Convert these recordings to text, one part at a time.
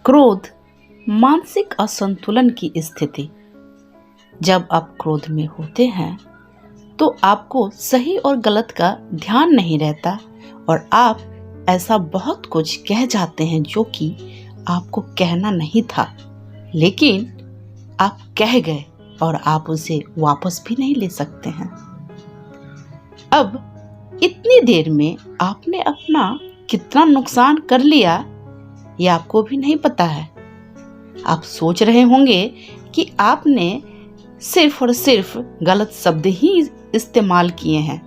क्रोध मानसिक असंतुलन की स्थिति। जब आप क्रोध में होते हैं तो आपको सही और गलत का ध्यान नहीं रहता और आप ऐसा बहुत कुछ कह जाते हैं जो कि आपको कहना नहीं था, लेकिन आप कह गए और आप उसे वापस भी नहीं ले सकते हैं। अब इतनी देर में आपने अपना कितना नुकसान कर लिया ये आपको भी नहीं पता है। आप सोच रहे होंगे कि आपने सिर्फ और सिर्फ गलत शब्द ही इस्तेमाल किए हैं,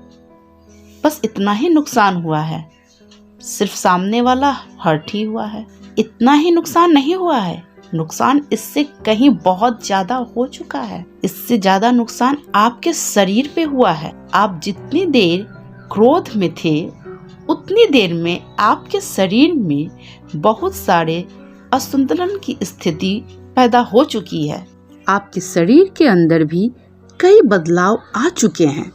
बस इतना ही नुकसान हुआ है, सिर्फ सामने वाला हर्ट ही हुआ है। इतना ही नुकसान नहीं हुआ है, नुकसान इससे कहीं बहुत ज्यादा हो चुका है। इससे ज्यादा नुकसान आपके शरीर पे हुआ है। आप जितनी देर क्रोध में थे उतनी देर में आपके शरीर में बहुत सारे असंतुलन की स्थिति पैदा हो चुकी है। आपके शरीर के अंदर भी कई बदलाव आ चुके हैं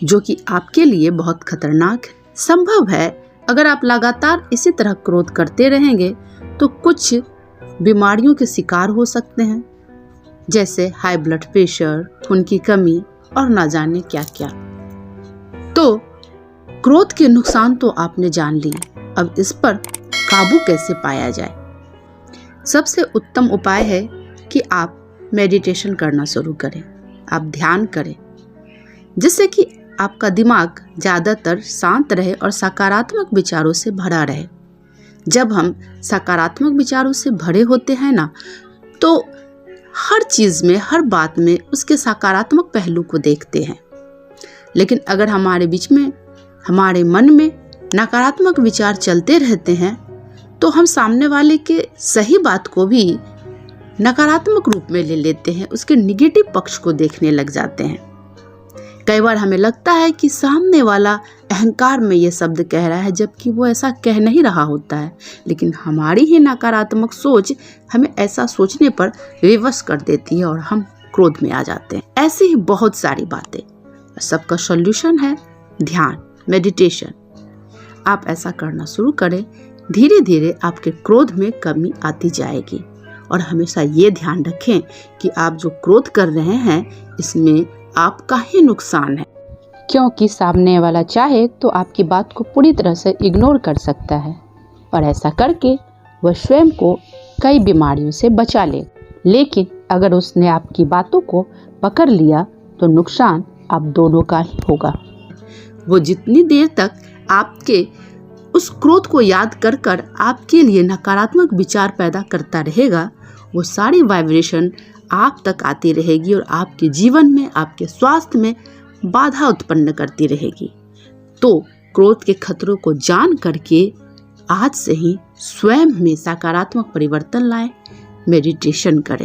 जो कि आपके लिए बहुत खतरनाक है। संभव है अगर आप लगातार इसी तरह क्रोध करते रहेंगे तो कुछ बीमारियों के शिकार हो सकते हैं, जैसे हाई ब्लड प्रेशर, खून की कमी और ना जाने क्या क्या। तो क्रोध के नुकसान तो आपने जान लिए, अब इस पर काबू कैसे पाया जाए? सबसे उत्तम उपाय है कि आप मेडिटेशन करना शुरू करें, आप ध्यान करें, जिससे कि आपका दिमाग ज़्यादातर शांत रहे और सकारात्मक विचारों से भरा रहे। जब हम सकारात्मक विचारों से भरे होते हैं ना, तो हर चीज़ में, हर बात में उसके सकारात्मक पहलू को देखते हैं। लेकिन अगर हमारे बीच में, हमारे मन में नकारात्मक विचार चलते रहते हैं तो हम सामने वाले के सही बात को भी नकारात्मक रूप में ले लेते हैं, उसके निगेटिव पक्ष को देखने लग जाते हैं। कई बार हमें लगता है कि सामने वाला अहंकार में ये शब्द कह रहा है, जबकि वो ऐसा कह नहीं रहा होता है, लेकिन हमारी ही नकारात्मक सोच हमें ऐसा सोचने पर विवश कर देती है और हम क्रोध में आ जाते हैं। ऐसी ही बहुत सारी बातें। सबका सॉल्यूशन है ध्यान, मेडिटेशन। आप ऐसा करना शुरू करें, धीरे धीरे आपके क्रोध में कमी आती जाएगी। और हमेशा ये ध्यान रखें कि आप जो क्रोध कर रहे हैं इसमें आपका ही नुकसान है, क्योंकि सामने वाला चाहे तो आपकी बात को पूरी तरह से इग्नोर कर सकता है और ऐसा करके वह स्वयं को कई बीमारियों से बचा ले। लेकिन अगर उसने आपकी बातों को पकड़ लिया तो नुकसान आप दोनों का ही होगा। वो जितनी देर तक आपके उस क्रोध को याद कर कर आपके लिए नकारात्मक विचार पैदा करता रहेगा, वो सारी वाइब्रेशन आप तक आती रहेगी और आपके जीवन में, आपके स्वास्थ्य में बाधा उत्पन्न करती रहेगी। तो क्रोध के खतरों को जान करके आज से ही स्वयं में सकारात्मक परिवर्तन लाएं, मेडिटेशन करें।